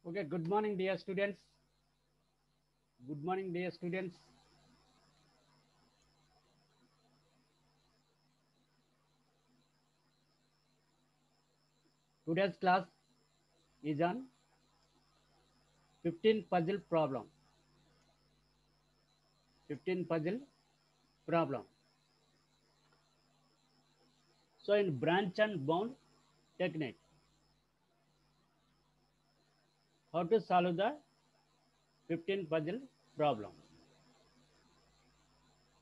Okay, good morning, dear students. Good morning, dear students. Today's class is on 15 puzzle problem. 15 puzzle problem. So in branch and bound technique, how to solve the 15 puzzle problem.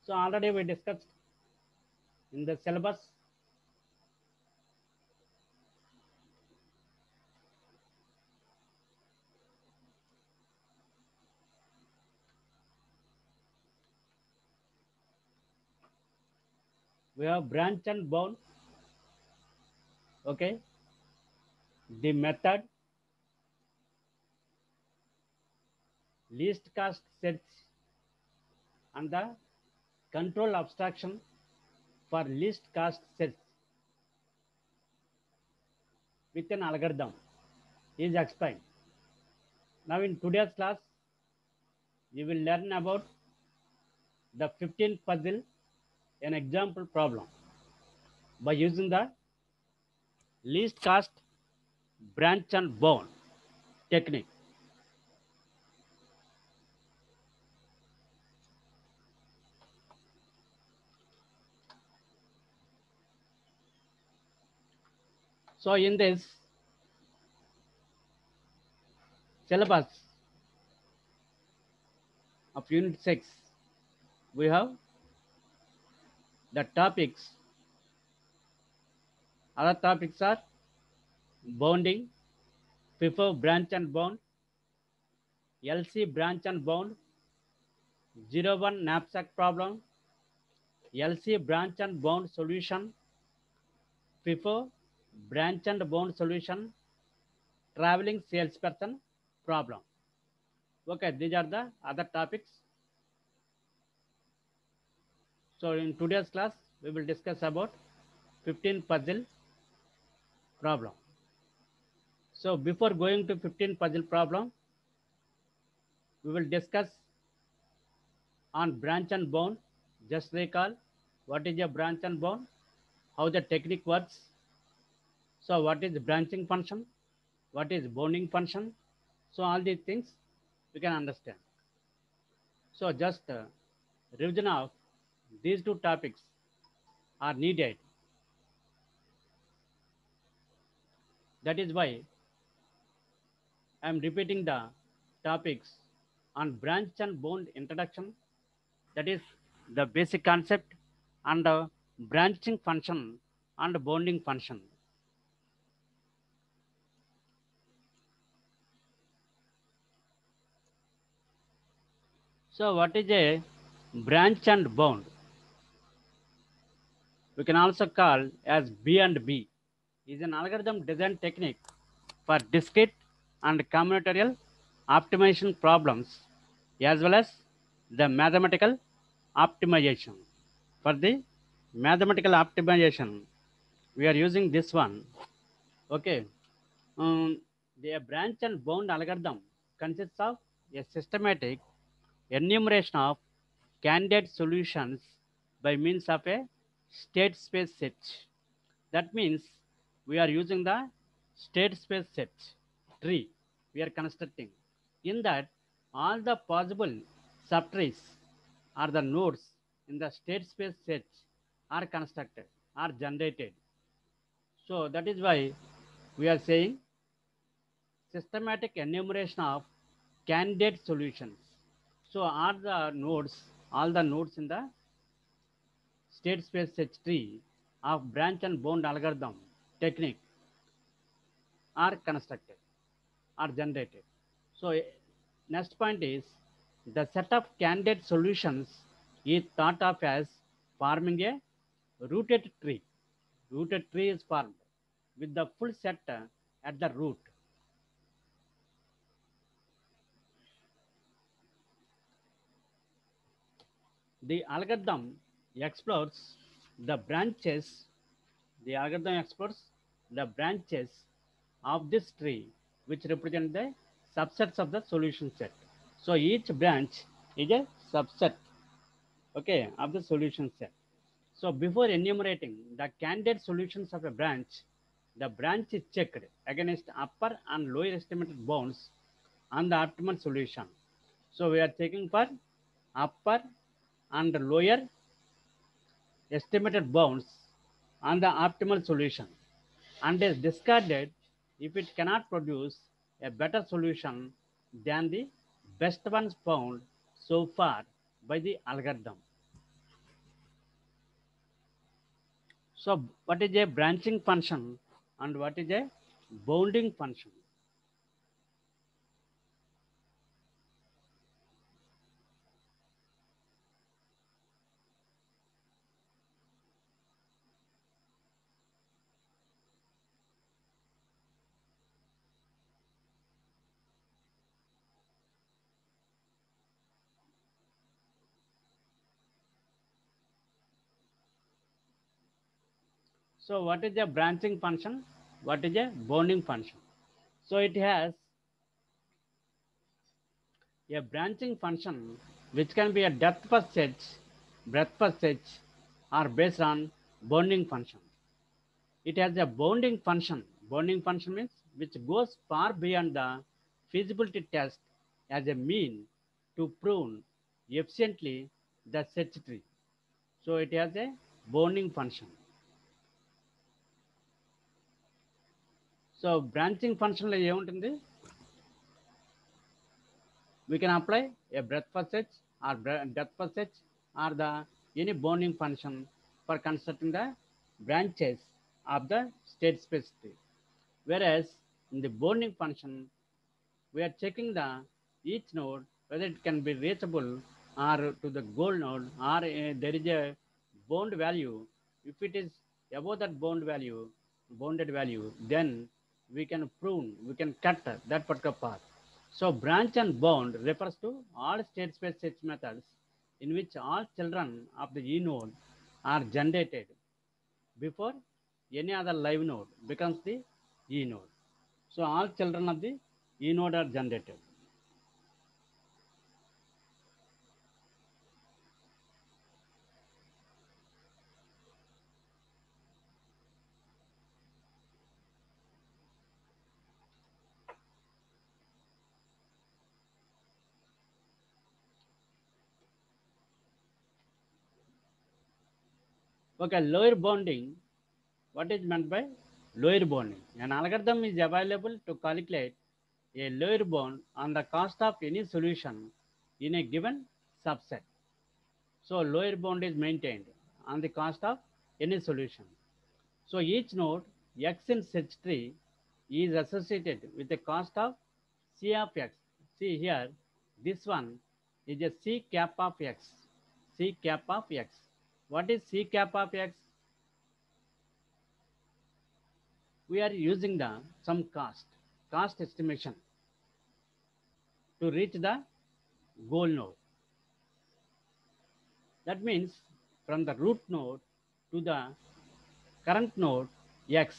So already we discussed in the syllabus. We have branch and bound. Okay. The method, least cost search, and the control abstraction for least cost search with an algorithm is explained. Now in today's class, you will learn about the 15 puzzle, an example problem by using the least cost branch and bound technique. So in this syllabus of unit 6, we have the topics. Other topics are bounding, FIFO branch and bound, LC branch and bound, 01 knapsack problem, LC branch and bound solution, FIFO branch and bound solution, traveling salesperson problem. Okay, these are the other topics. So in today's class, we will discuss about 15 puzzle problem. So before going to 15 puzzle problem, we will discuss on branch and bound. Just recall what is a branch and bound, how the technique works. So what is branching function, what is bounding function. So all these things we can understand. So just revision of these two topics are needed. That is why I am repeating the topics on branch and bound introduction. That is the basic concept, and the branching function and bounding function. So what is a branch and bound? we can also call as B and B, is an algorithm design technique for discrete and combinatorial optimization problems as well as the mathematical optimization. For the mathematical optimization, we are using this one. Okay. The branch and bound algorithm consists of a systematic enumeration of candidate solutions by means of a state space search. That means we are using the state space search tree we are constructing. In that, all the possible subtrees or the nodes in the state space search are constructed, are generated. So that is why we are saying systematic enumeration of candidate solutions. So all the nodes in the state space search tree of branch and bound algorithm technique are constructed, are generated. So next point is the set of candidate solutions is thought of as forming a rooted tree. Rooted tree is formed with the full set at the root. The algorithm explores the branches, the algorithm explores the branches of this tree which represent the subsets of the solution set. So each branch is a subset, okay, of the solution set. So before enumerating the candidate solutions of a branch, the branch is checked against upper and lower estimated bounds on the optimal solution. So we are checking for upper and lower estimated bounds on the optimal solution and is discarded if it cannot produce a better solution than the best ones found so far by the algorithm. So what is a branching function and what is a bounding function? So what is a branching function? What is a bounding function? So it has a branching function which can be a depth first search, breadth first search, or based on bounding function. It has a bounding function. Bounding function means which goes far beyond the feasibility test as a mean to prune efficiently the search tree. So it has a bounding function. So branching function లో ఏముంటుంది? We can apply a breadth first search or depth first search or the any bounding function for constructing the branches of the state space tree. Whereas in the bounding function, we are checking the each node whether it can be reachable or to the goal node or there is a bound value. If it is above that bounded value, then we can prune, we can cut that particular path. So branch and bound refers to all state space search methods in which all children of the E node are generated before any other live node becomes the E node. So all children of the E node are generated. Okay, lower bounding. What is meant by lower bounding? An algorithm is available to calculate a lower bound on the cost of any solution in a given subset. So lower bound is maintained on the cost of any solution. So each node x in search tree is associated with the cost of C of x. See here, this one is a C cap of x. C cap of x. What is C cap of x? we are using the some cost estimation to reach the goal node. That means from the root node to the current node x,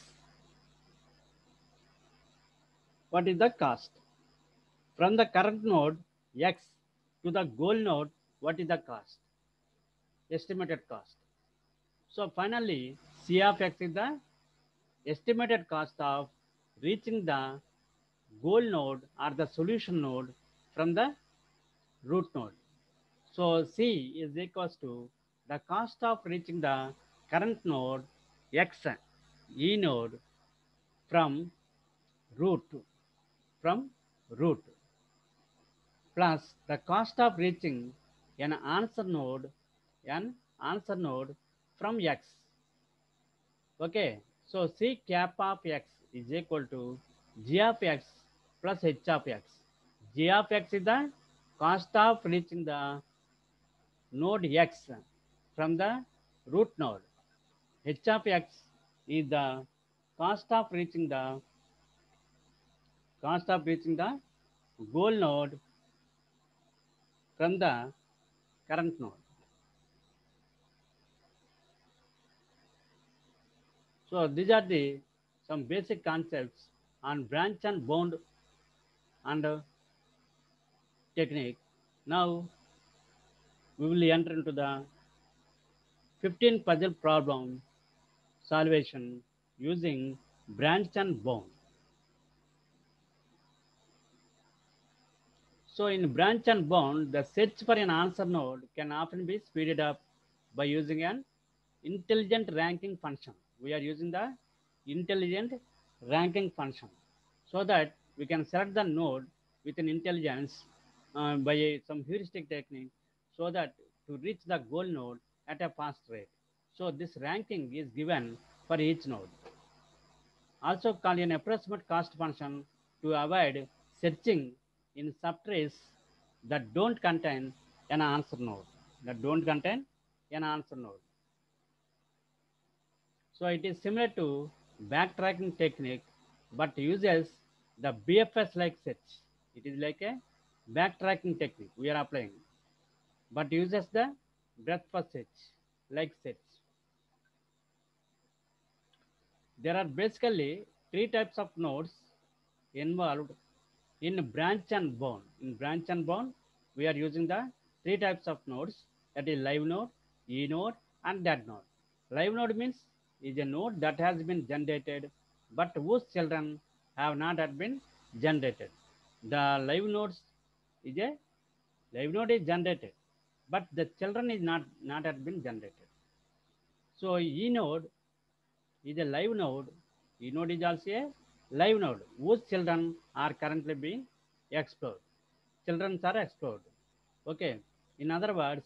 what is the cost? From the current node x to the goal node, what is the cost? Estimated cost. So finally, C of x is the estimated cost of reaching the goal node or the solution node from the root node. So C is equals to the cost of reaching the current node x e node from root from root plus the cost of reaching an answer node from x. Okay, so C cap of x is equal to g of x plus h of x. G of x is the cost of reaching the node x from the root node. H of x is the cost of reaching the goal node from the current node. So these are the some basic concepts on branch and bound and technique. Now we will enter into the 15 puzzle problem solvation using branch and bound. So in branch and bound, the search for an answer node can often be speeded up by using an intelligent ranking function. We are using the intelligent ranking function so that we can select the node with an intelligence by some heuristic technique so that to reach the goal node at a fast rate. So this ranking is given for each node. Also called an approximate cost function to avoid searching in subtrees that don't contain an answer node. That don't contain an answer node. So it is similar to backtracking technique, but uses the BFS like search. It is like a backtracking technique we are applying, but uses the breadth first search like search. There are basically three types of nodes involved in branch and bound. In branch and bound, we are using the three types of nodes, that is live node, e node, and dead node. Live node means is a node that has been generated but whose children have not yet been generated. The live nodes is a live node is generated, but the children is not yet been generated. So e node is a live node. E node is also a live node whose children are currently being explored. Children are explored. Okay. In other words,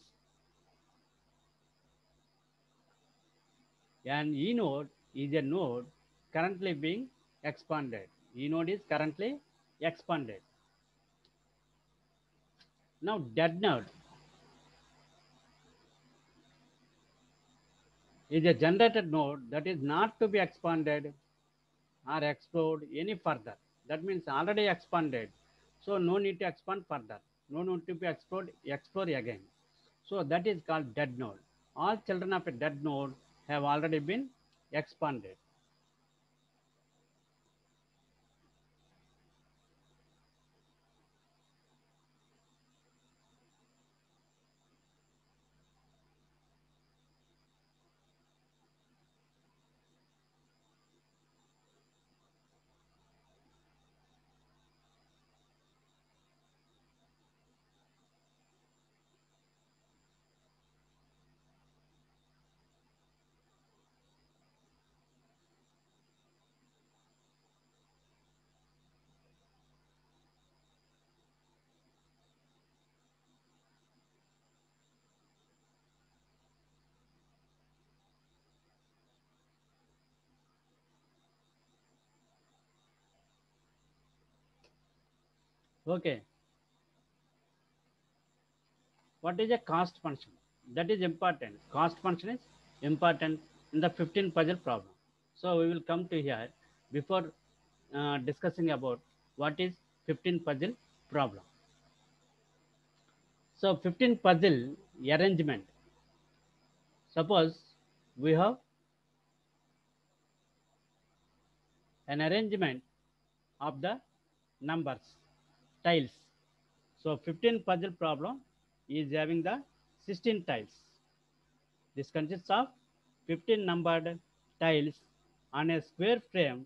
an E node is a node currently being expanded. E node is currently expanded. Now, dead node is a generated node that is not to be expanded or explored any further. That means already expanded. So no need to expand further. No need to be explore again. So that is called dead node. All children of a dead node have already been expanded. Okay. What is a cost function? That is important. Cost function is important in the 15 puzzle problem. So we will come to here. before discussing about what is 15 puzzle problem. So 15 puzzle arrangement. Suppose we have an arrangement of the numbers tiles. So 15 puzzle problem is having the 16 tiles. This consists of 15 numbered tiles on a square frame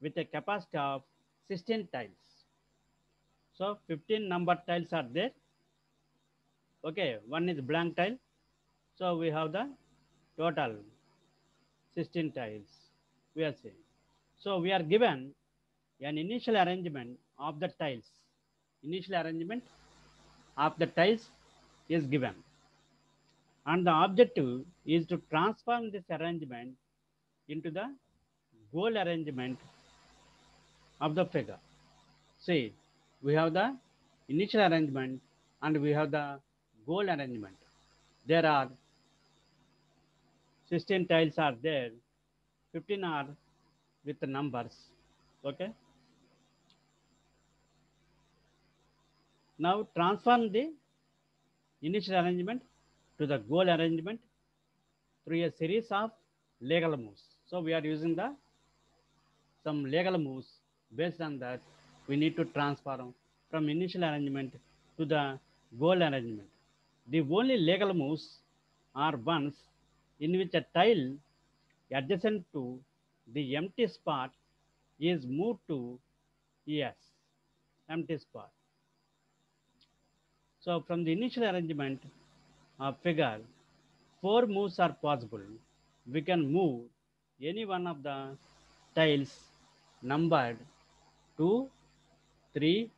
with a capacity of 16 tiles. So 15 numbered tiles are there. Okay, one is blank tile. So we have the total 16 tiles we are seeing. So we are given an initial arrangement of the tiles. Initial arrangement of the tiles is given. And the objective is to transform this arrangement into the goal arrangement of the figure. See, we have the initial arrangement and we have the goal arrangement. There are 16 tiles are there, 15 are with the numbers. Okay. Now transform the initial arrangement to the goal arrangement through a series of legal moves. So we are using the some legal moves. Based on that, we need to transform from initial arrangement to the goal arrangement. The only legal moves are ones in which a tile adjacent to the empty spot is moved to yes, empty spot. So from the initial arrangement of figure, 4 moves are possible. We can move any one of the tiles numbered 2, 3,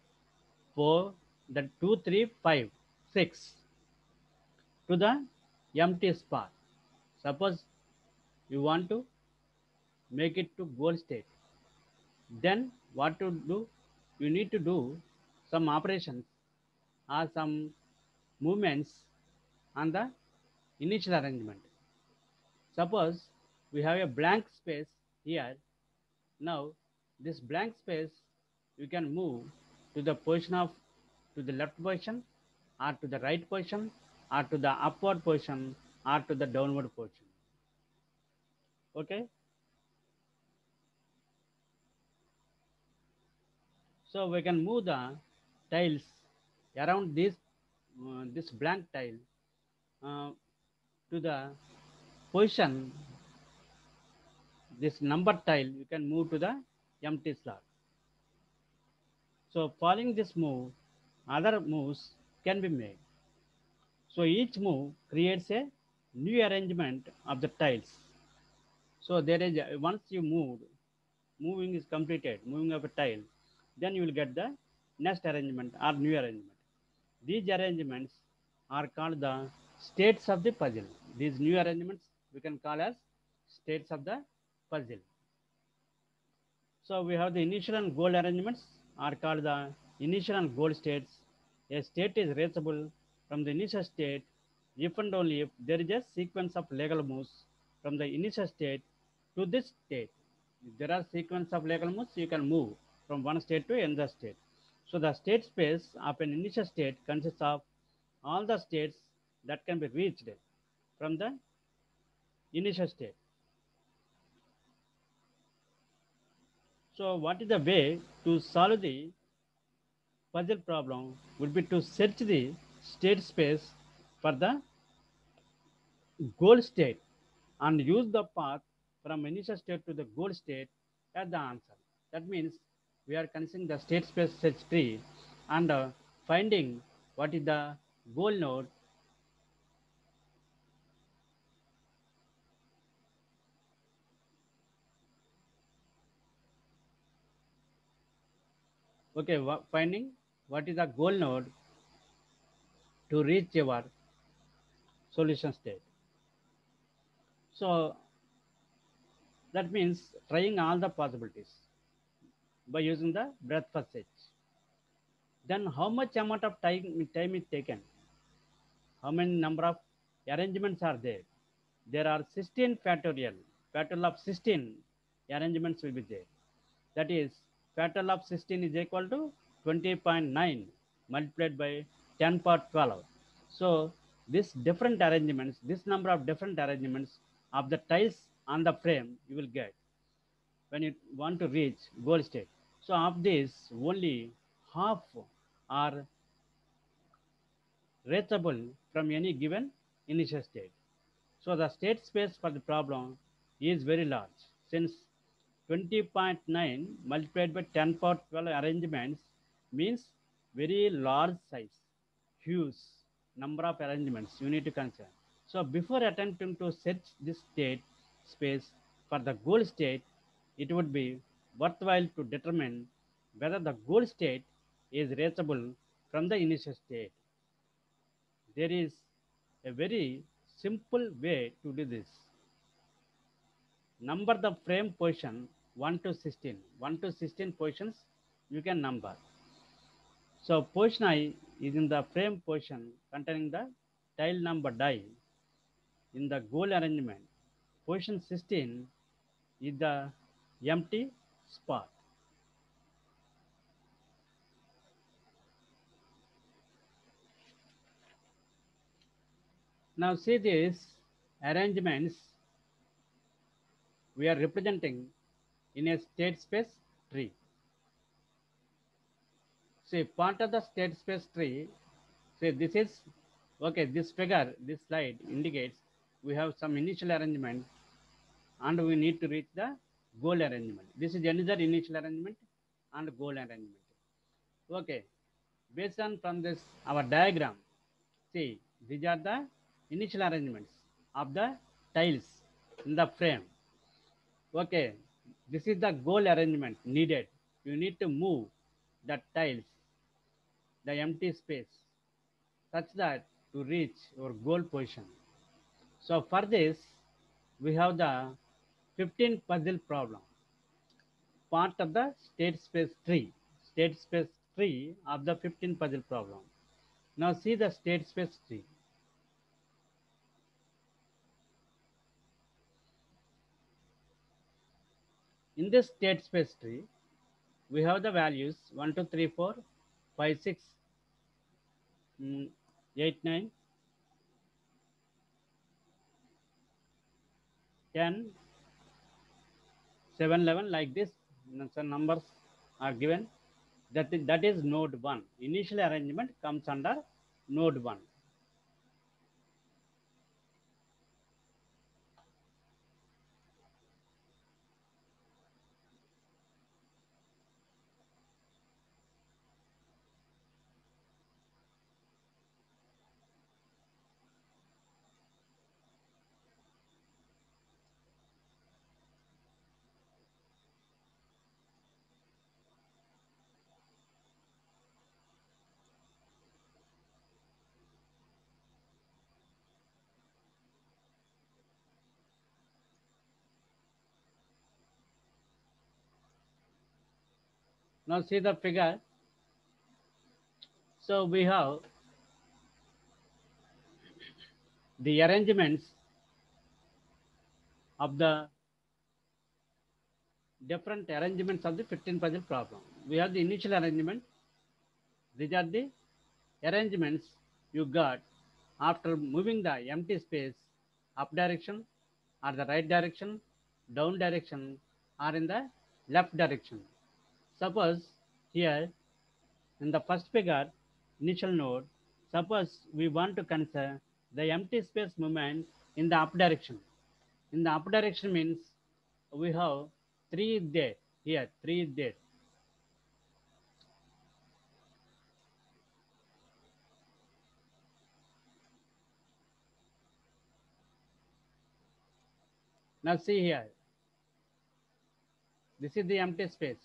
4, then 2, 3, 5, 6 to the empty spot. Suppose you want to make it to goal state. Then what to do? You need to do some operations or some movements on the initial arrangement. Suppose we have a blank space here. Now this blank space you can move to the position of to the left position or to the right position or to the upward position or to the downward position. Okay. So we can move the tiles around this blank tile uh, to the position. This number tile you can move to the empty slot. So following this move, other moves can be made. So each move creates a new arrangement of the tiles. So there is once you moving is completed, moving of a tile, then you will get the next arrangement or new arrangement. These arrangements are called the states of the puzzle. These new arrangements we can call as states of the puzzle. So we have the initial and goal arrangements are called the initial and goal states. A state is reachable from the initial state if and only if there is a sequence of legal moves from the initial state to this state. If there are sequence of legal moves, you can move from one state to another state. So the state space of an initial state consists of all the states that can be reached from the initial state. So what is the way to solve the puzzle problem would be to search the state space for the goal state and use the path from initial state to the goal state as the answer. That means we are considering the state space search tree and finding what is the goal node. Okay, finding what is the goal node to reach your solution state. So that means trying all the possibilities by using the breadth first search. Then how much amount of time is taken? How many number of arrangements are there? There are 16 factorial. Factorial of 16 arrangements will be there. That is, factor of 16 is equal to 20.9 multiplied by 10 power 12. So this different arrangements, this number of different arrangements of the tiles on the frame you will get when you want to reach goal state. So of this, only half are reachable from any given initial state. So the state space for the problem is very large, since 20.9 multiplied by 10 power 12 arrangements means very large size, huge number of arrangements you need to consider. So before attempting to search this state space for the goal state, it would be worthwhile to determine whether the goal state is reachable from the initial state. There is a very simple way to do this. Number the frame position 1 to 16. 1 to 16 positions you can number. So position I is in the frame position containing the tile number die in the goal arrangement. Position 16 is the empty spot. Now see these arrangements we are representing in a state space tree. See, part of the state space tree, say this is, okay, this figure, this slide indicates we have some initial arrangement and we need to reach the goal arrangement. This is another initial arrangement and goal arrangement. Okay, based on from this, our diagram, see, these are the initial arrangements of the tiles in the frame. Okay, this is the goal arrangement needed. You need to move the tiles, the empty space, such that to reach your goal position. So for this, we have the 15 puzzle problem, part of the state space tree of the 15 puzzle problem. Now see the state space tree. In this state space tree, we have the values 1, 2, 3, 4, 5, 6, 8, 9, 10, 7, 11, like this. Some numbers are given. That is node 1. Initial arrangement comes under node 1. Now see the figure. So we have the arrangements of the different arrangements of the 15 puzzle problem. We have the initial arrangement. These are the arrangements you got after moving the empty space up direction or the right direction, down direction, or in the left direction. Suppose here in the first figure, initial node, suppose we want to consider the empty space movement in the up direction. In the up direction means we have 3 there, here 3 there. Now see here, this is the empty space.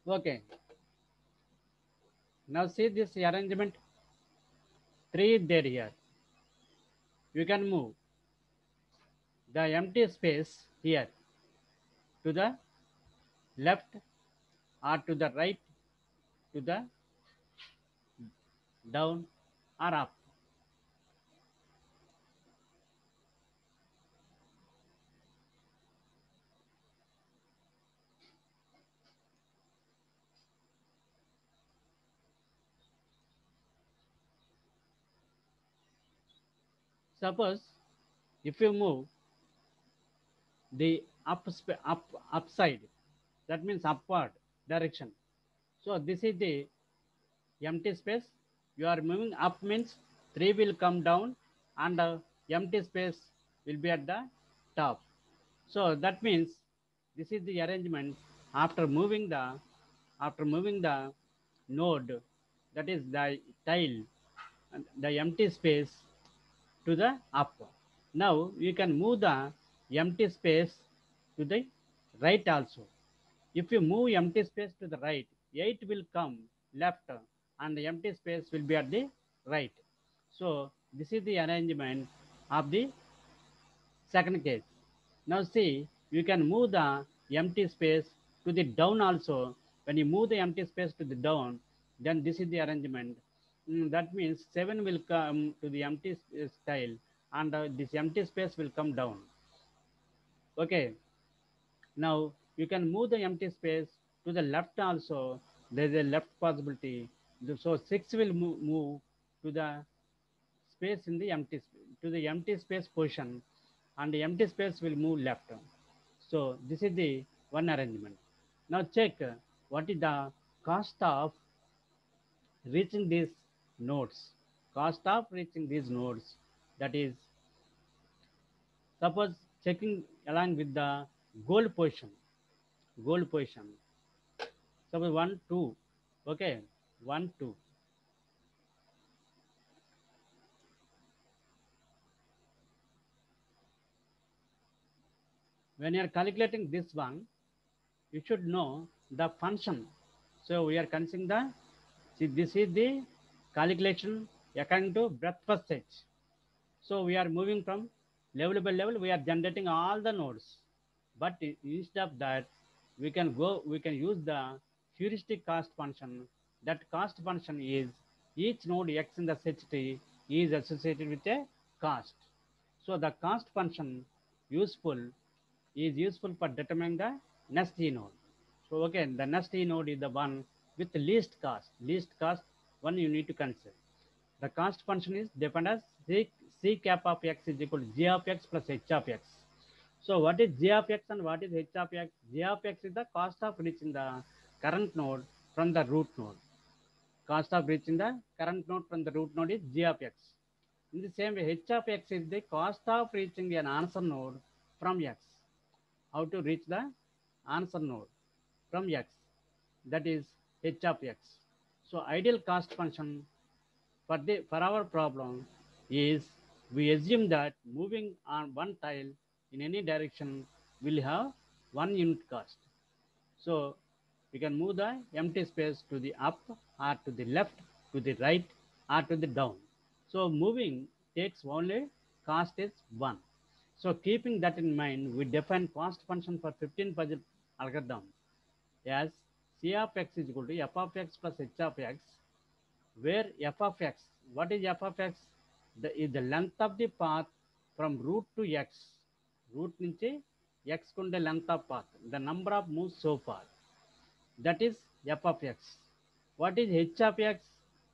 Okay. Now see this arrangement. 3 is there here. You can move the empty space here to the left or to the right, to the down or up. Suppose if you move the upside, that means upward direction. So this is the empty space. You are moving up means 3 will come down and empty space will be at the top. So that means this is the arrangement after moving the node, that is the tile, and the empty space to the up. Now you can move the empty space to the right also. If you move empty space to the right, 8 will come left and the empty space will be at the right. So this is the arrangement of the second case. Now see, you can move the empty space to the down also. When you move the empty space to the down, then this is the arrangement. That means 7 will come to the empty tile and this empty space will come down. Okay. Now you can move the empty space to the left also. There is a left possibility. So 6 will move to the space in the to the empty space position, and the empty space will move left. So this is the one arrangement. Now check what is the cost of reaching these nodes. Cost of reaching these nodes, that is, suppose checking along with the goal position. Goal position. Suppose 1, 2. Okay, 1, 2. When you are calculating this one, you should know the function. So we are considering the, see, this is the calculation according to breadth first edge. So we are moving from level by level, we are generating all the nodes. But instead of that, we can use the heuristic cost function. That cost function is each node x in the search tree is associated with a cost. So the cost function useful is useful for determining the next e node. So again, the next e node is the one with the least cost. Least cost one you need to consider. The cost function is defined as c cap of x is equal to g of x plus h of x. So what is g of x and what is h of x? G of x is the cost of reaching the current node from the root node. Cost of reaching the current node from the root node is g of x. In the same way, h of x is the cost of reaching an answer node from x. How to reach the answer node from x, that is h of x. So ideal cost function for our problem is, we assume that moving on one tile in any direction will have 1 unit cost. So we can move the empty space to the up or to the left, to the right or to the down. So moving takes only cost is 1. So keeping that in mind, we define cost function for 15 puzzle algorithm as c of x is equal to f of x plus h of x, where f of x, what is f of x? Is the length of the path from root to x. Root nunchi x kunde length of path, the number of moves so far. That is f of x. What is h of x?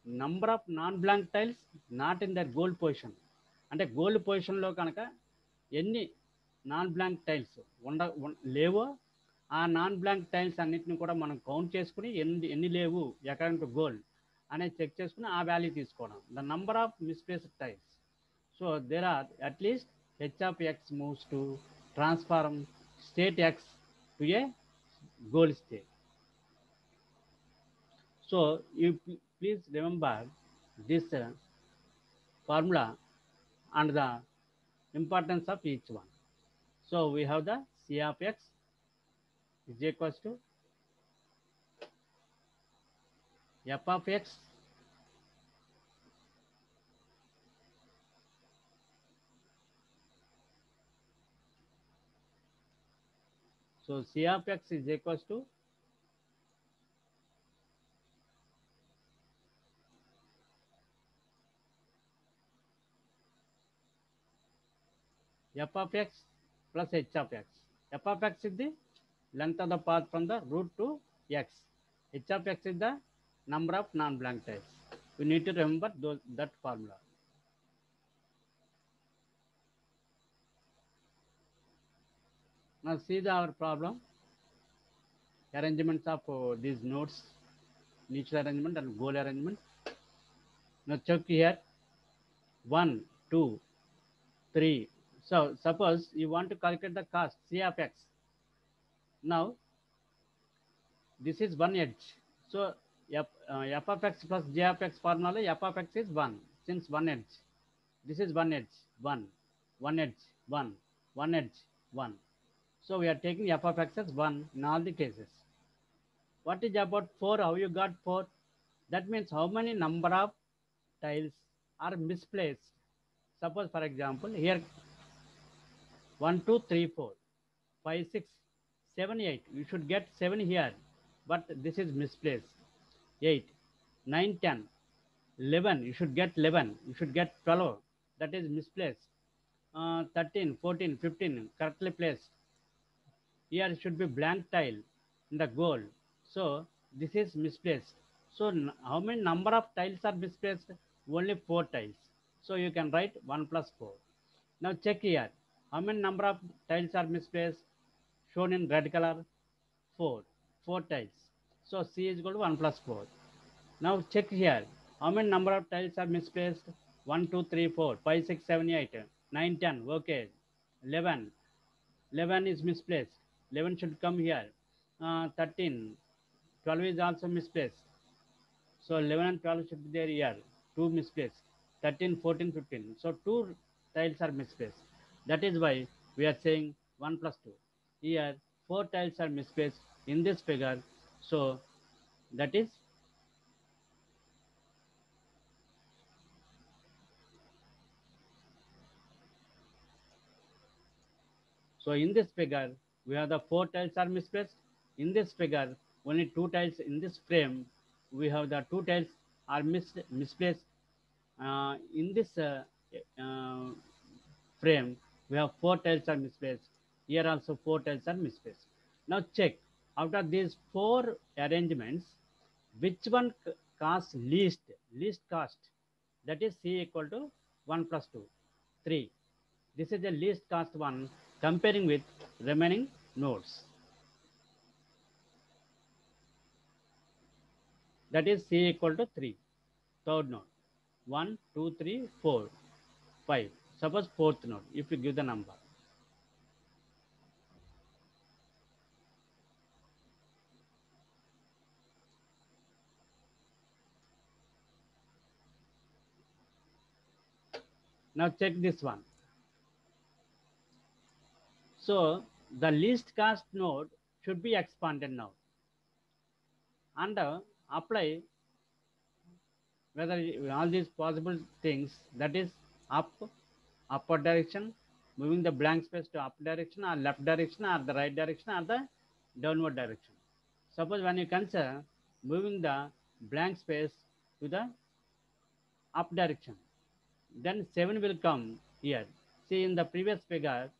Number of non-blank tiles not in their goal position. అంటే goal పొజిషన్లో కనుక ఎన్ని non blank tiles లేవో ఆ non blank tiles అన్నిటిని కూడా మనం count చేసుకుని ఎన్ని లేవు అకార్డింగ్ టు గోల్ అనేది చెక్ చేసుకుని ఆ వాల్యూ తీసుకోవడం. The number of misplaced tiles. So there are at least H of X moves to transform state X to a goal state. So you please remember this formula and the importance of each one. So we have the c of x is equals to f of x so c of x is equals to f of x plus h of x. F of x is the length of the path from the root to x. H of x is the number of non-blank tiles. We need to remember that formula. Now see our problem. Arrangements of these nodes, initial arrangement and goal arrangement. Now check here. 1, 2, 3. So suppose you want to calculate the cost C of x. Now this is one edge. So f of x plus g of x formula, f of x is 1 since one edge. This is one edge, 1 edge, 1 edge, 1. So we are taking f of x as 1 in all the cases. What is about 4? How you got 4? That means how many number of tiles are misplaced. Suppose for example here 1, 2, 3, 4, 5, 6, 7, 8. You should get 7 here, but this is misplaced. 8, 9, 10, 11. You should get 11. You should get 12. That is misplaced. 13, 14, 15, correctly placed. Here should be blank tile in the goal. So this is misplaced. So how many number of tiles are misplaced? Only 4 tiles. So you can write 1 plus 4. Now check here. How many number of tiles are misplaced? Shown in red color. 4. 4 tiles. So C is equal to 1 plus 4. Now check here. How many number of tiles are misplaced? 1, 2, 3, 4, 5, 6, 7, 8, 9, 10. Okay. 11. 11 is misplaced. 11 should come here. 13. 12 is also misplaced. So 11 and 12 should be there here. 2 misplaced. 13, 14, 15. So 2 tiles are misplaced. That is why we are saying 1 plus 2. Here 4 tiles are misplaced in this figure. So that is so in this figure we have the 4 tiles are misplaced. In this figure only 2 tiles in this frame we have the 2 tiles are misplaced. In this frame, we have 4 tiles are misplaced. Here also 4 tiles are misplaced. Now check out of these 4 arrangements, which one costs least cost. That is C equal to 1 plus 2, 3. This is the least cost one comparing with remaining nodes. That is C equal to 3. Third node. 1, 2, 3, 4, 5. Suppose fourth node, if you give the number. Now check this one. So the least cost node should be expanded now. And apply whether all these possible things, that is upward direction, moving the blank space to up direction or left direction or the right direction or the downward direction. Suppose when you consider moving the blank space to the up direction, then 7 will come here. See in the previous figure,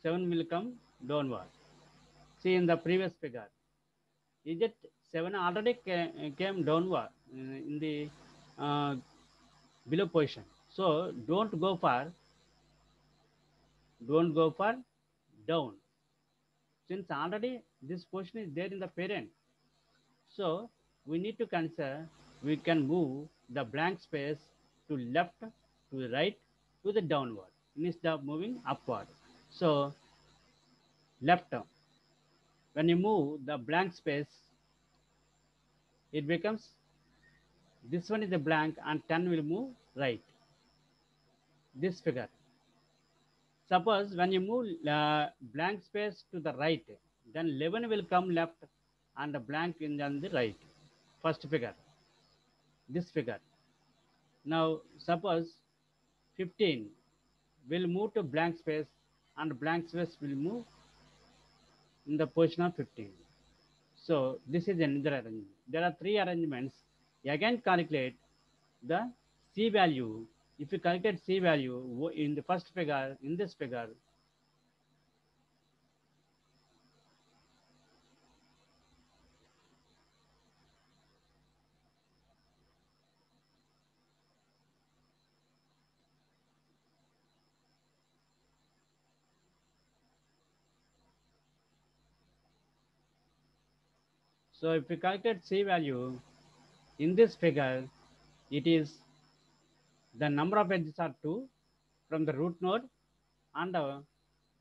7 will come downward. See in the previous figure, is it 7 already came downward in the below position. So don't go for down, since already this position is there in the parent. So we need to consider we can move the blank space to left, to the right, to the downward instead of moving upward. So left, when you move the blank space, it becomes this one is the blank and 10 will move right. This figure. Suppose when you move blank space to the right, then 11 will come left and a blank in on the right. First figure, this figure. Now suppose 15 will move to blank space and blank space will move in the position of 15. So this is another arrangement. There are three arrangements. Again calculate the C value. If you calculate C value in the first figure, in this figure, so if you calculate C value in this figure, it is the number of edges are 2 from the root node and the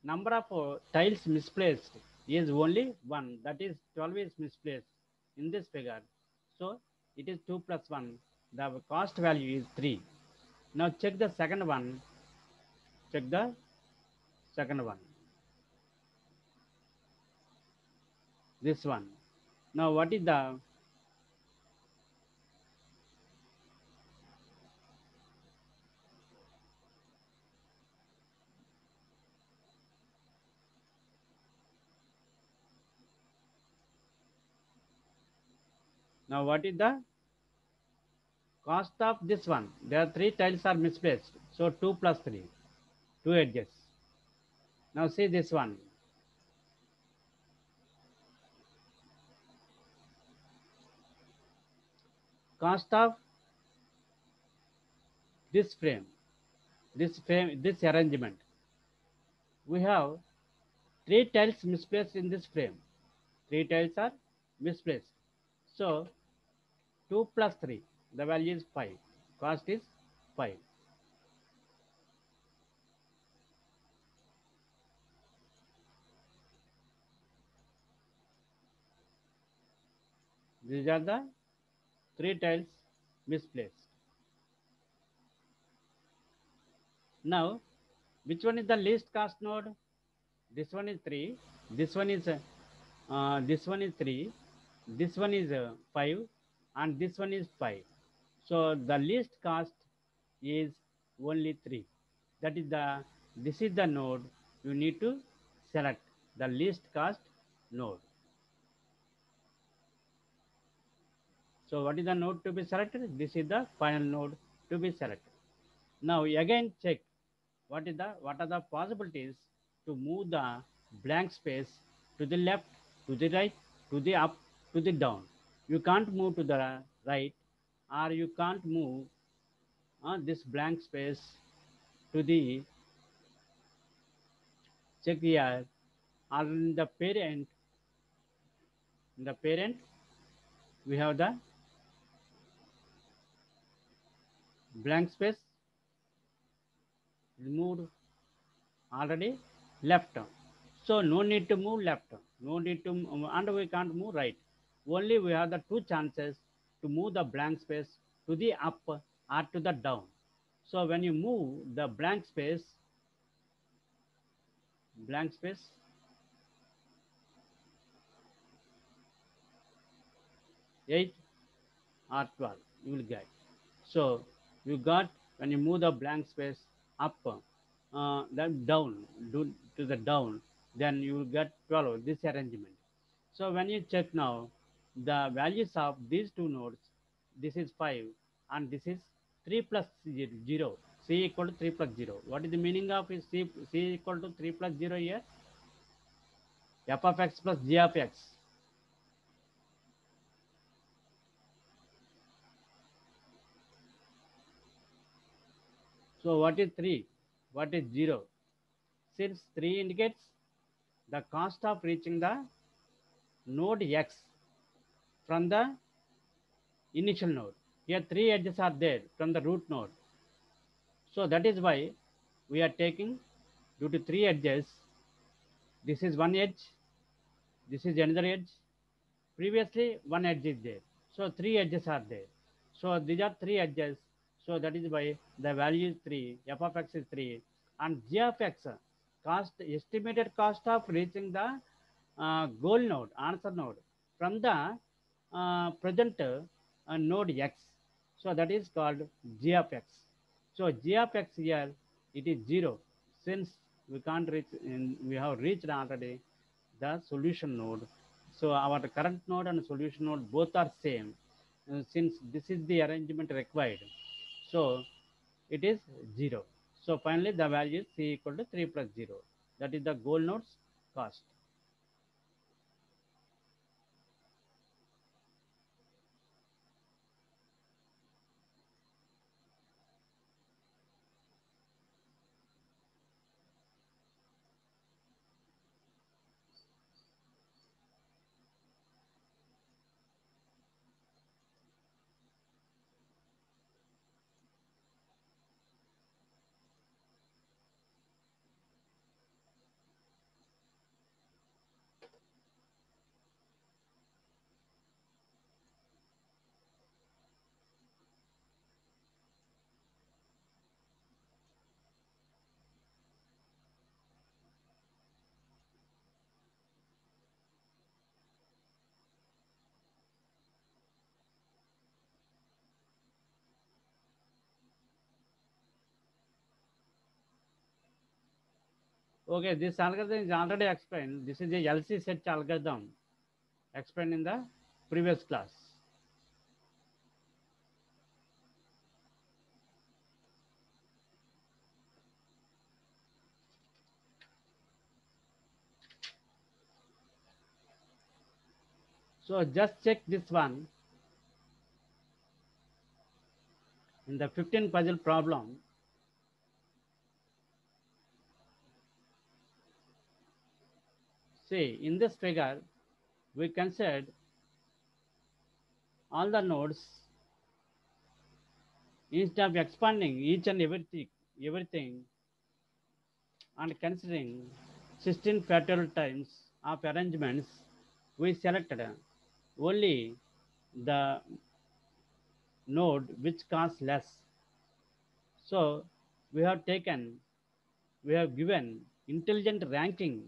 number of tiles misplaced is only 1. That is 12 is misplaced in this figure. So it is 2 plus 1. The cost value is 3. Now check the second one. Check the second one. This one. Now what is the now what is the cost of this one? There are 3 tiles are misplaced. So 2 plus 3. 2 edges. Now see this one. Cost of this frame, this arrangement. We have 3 tiles misplaced in this frame. 3 tiles are misplaced. So 2 plus 3, the value is 5. Cost is 5. These are the 3 tiles misplaced. Now, which one is the least cost node? This one is 3. This one is 3. This one is 5, and this one is 5. So the least cost is only 3. That is the this is the node you need to select, the least cost node. So what is the node to be selected? This is the final node to be selected. Now again check what are the possibilities to move the blank space to the left, to the right, to the up, to the down. You can't move to the right, or you can't move this blank space to the check here, or in the parent. In the parent, we have the blank space removed already left. So no need to move left, no need to, and we can't move right. Only we have the two chances to move the blank space to the up or to the down. So when you move the blank space 8 or 12, you will get. So you got when you move the blank space up, then down, to the down, then you will get 12, this arrangement. So when you check now, the values of these two nodes, this is 5 and this is 3 plus 0. C equal to 3 plus 0. What is the meaning of C equal to 3 plus 0 here? F of x plus g of x. So what is 3? What is 0? Since 3 indicates the cost of reaching the node x from the initial node. Here 3 edges are there from the root node. So that is why we are taking, due to 3 edges, this is one edge, this is another edge. Previously one edge is there. So 3 edges are there. So these are 3 edges. So that is why the value is 3, f of x is 3, and g of x, estimated cost of reaching the goal node, answer node, from the present node x. So that is called g of x. So g of x here it is 0 since we can't reach we have reached already the solution node. So our current node and solution node both are same since this is the arrangement required. So it is 0. So finally the value is c equal to 3 plus 0. That is the goal node's cost. Okay, this algorithm is already explained. This is a LC search algorithm explained in the previous class. So just check this one in the 15 puzzle problem. See, in this figure, we considered all the nodes instead of expanding each and everything and considering 16 factorial times of arrangements, we selected only the node which costs less. So we have given intelligent ranking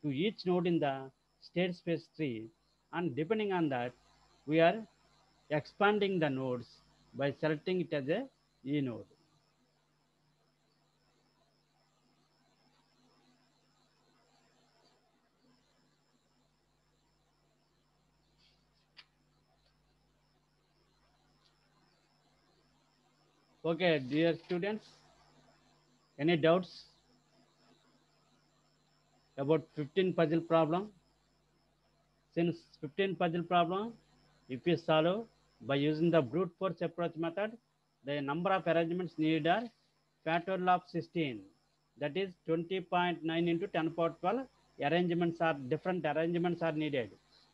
to each node in the state space tree, and depending on that, we are expanding the nodes by selecting it as a E node. Okay, dear students, any doubts about 15 puzzle problem? Since 15 puzzle problem, if you solve by using the brute force approach method, the number of arrangements needed are factorial of 16. That is 20.9 into 10 power 12 arrangements are different arrangements are needed.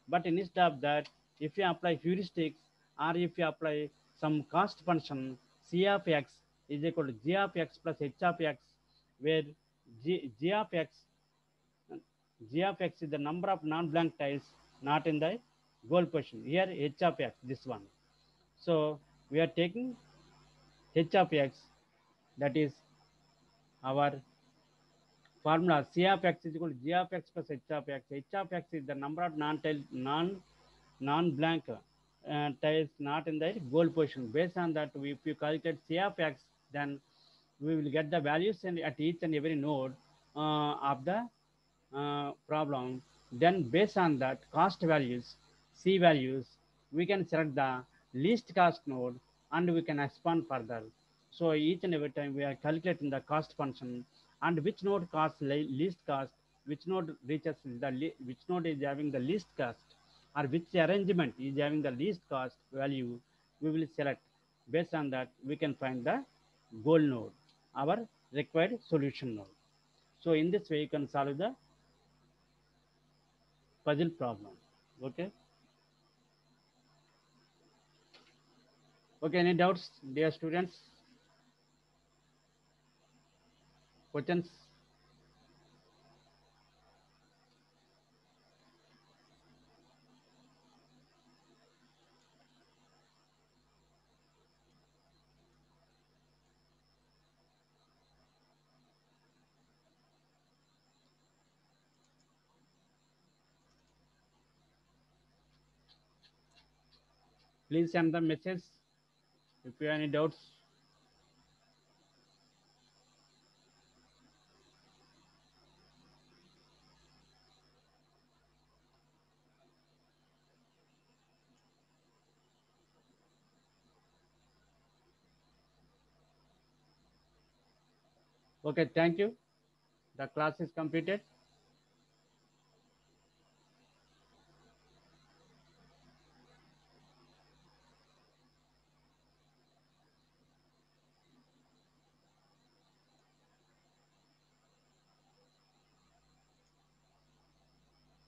But instead of that, if you apply heuristics or if you apply some cost function, C of x is equal to g of x plus h of x, where g of x g of x is the number of non-blank tiles not in the goal position. Here h of x, this one. So we are taking h of x, that is our formula. C of x is equal to g of x plus h of x. H of x is the number of non-blank tiles not in the goal position. Based on that, if you calculate C of x, then we will get the values at each and every node of the problem. Then based on that cost values, C values, we can select the least cost node and we can expand further. So each and every time we are calculating the cost function and which node costs least cost, which node reaches which node is having the least cost, or which arrangement is having the least cost value, we will select. Based on that, we can find the goal node, our required solution node. So in this way, you can solve the puzzle problem. Okay. Okay. Any doubts, dear students? Questions? Please send the message if you have any doubts. Okay, thank you. The class is completed.